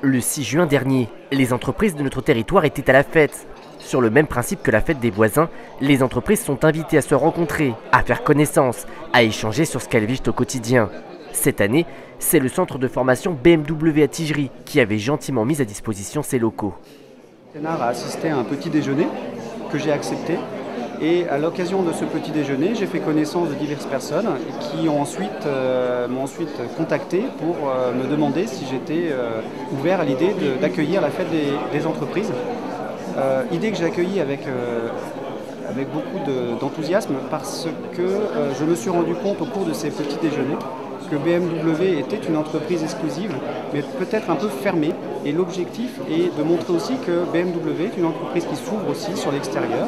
Le 6 juin dernier, les entreprises de notre territoire étaient à la fête. Sur le même principe que la fête des voisins, les entreprises sont invitées à se rencontrer, à faire connaissance, à échanger sur ce qu'elles vivent au quotidien. Cette année, c'est le centre de formation BMW à Tigerie qui avait gentiment mis à disposition ses locaux. Sénart a assisté à un petit déjeuner que j'ai accepté. Et à l'occasion de ce petit déjeuner, j'ai fait connaissance de diverses personnes qui m'ont ensuite contacté pour me demander si j'étais ouvert à l'idée d'accueillir la fête des entreprises. Idée que j'ai accueillie avec beaucoup d'enthousiasme parce que je me suis rendu compte au cours de ces petits déjeuners que BMW était une entreprise exclusive, mais peut-être un peu fermée. Et l'objectif est de montrer aussi que BMW est une entreprise qui s'ouvre aussi sur l'extérieur.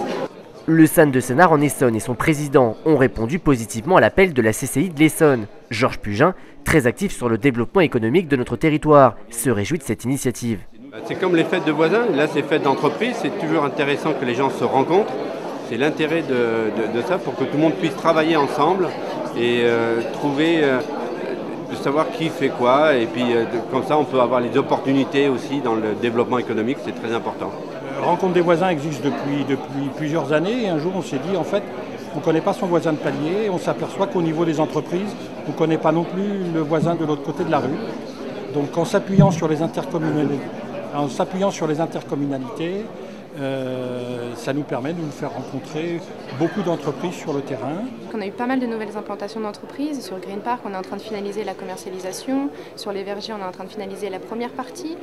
Le SAN de Sénart en Essonne et son président ont répondu positivement à l'appel de la CCI de l'Essonne. Georges Pugin, très actif sur le développement économique de notre territoire, se réjouit de cette initiative. C'est comme les fêtes de voisins, là c'est fêtes d'entreprise, c'est toujours intéressant que les gens se rencontrent. C'est l'intérêt de ça pour que tout le monde puisse travailler ensemble et de savoir qui fait quoi. Et puis comme ça on peut avoir les opportunités aussi dans le développement économique, c'est très important. Rencontre des voisins existe depuis plusieurs années et un jour on s'est dit en fait on ne connaît pas son voisin de palier, on s'aperçoit qu'au niveau des entreprises on ne connaît pas non plus le voisin de l'autre côté de la rue. Donc en s'appuyant sur les intercommunalités, ça nous permet de nous faire rencontrer beaucoup d'entreprises sur le terrain. On a eu pas mal de nouvelles implantations d'entreprises. Sur Green Park, on est en train de finaliser la commercialisation. Sur les vergers, on est en train de finaliser la première partie.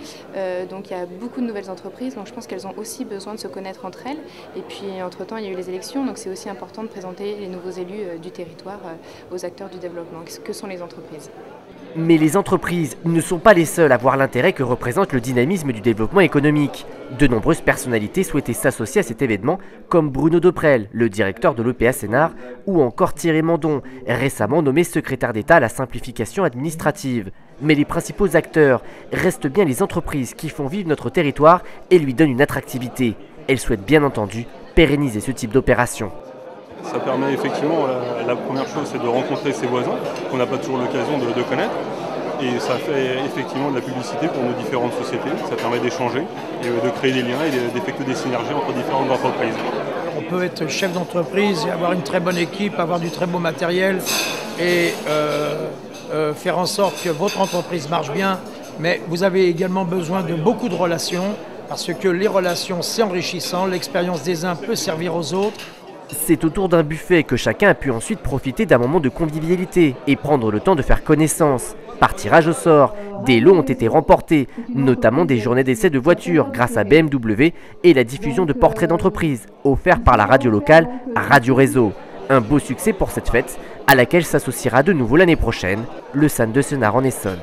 Donc il y a beaucoup de nouvelles entreprises. Donc je pense qu'elles ont aussi besoin de se connaître entre elles. Et puis entre-temps, il y a eu les élections. Donc c'est aussi important de présenter les nouveaux élus du territoire aux acteurs du développement, que sont les entreprises. Mais les entreprises ne sont pas les seules à voir l'intérêt que représente le dynamisme du développement économique. De nombreuses personnalités souhaitaient s'associer à cet événement, comme Bruno Deprel, le directeur de l'EPA Sénart, ou encore Thierry Mandon, récemment nommé secrétaire d'État à la simplification administrative. Mais les principaux acteurs restent bien les entreprises qui font vivre notre territoire et lui donnent une attractivité. Elles souhaitent bien entendu pérenniser ce type d'opération. Ça permet effectivement, la première chose c'est de rencontrer ses voisins, qu'on n'a pas toujours l'occasion de connaître. Et ça fait effectivement de la publicité pour nos différentes sociétés, ça permet d'échanger, de créer des liens et d'effectuer des synergies entre différentes entreprises. On peut être chef d'entreprise, avoir une très bonne équipe, avoir du très beau matériel et faire en sorte que votre entreprise marche bien. Mais vous avez également besoin de beaucoup de relations parce que les relations c'est enrichissant, l'expérience des uns peut servir aux autres. C'est autour d'un buffet que chacun a pu ensuite profiter d'un moment de convivialité et prendre le temps de faire connaissance. Par tirage au sort, des lots ont été remportés, notamment des journées d'essai de voitures grâce à BMW et la diffusion de portraits d'entreprise offerts par la radio locale Radio Réseau. Un beau succès pour cette fête à laquelle s'associera de nouveau l'année prochaine le SAN de Sénart en Essonne.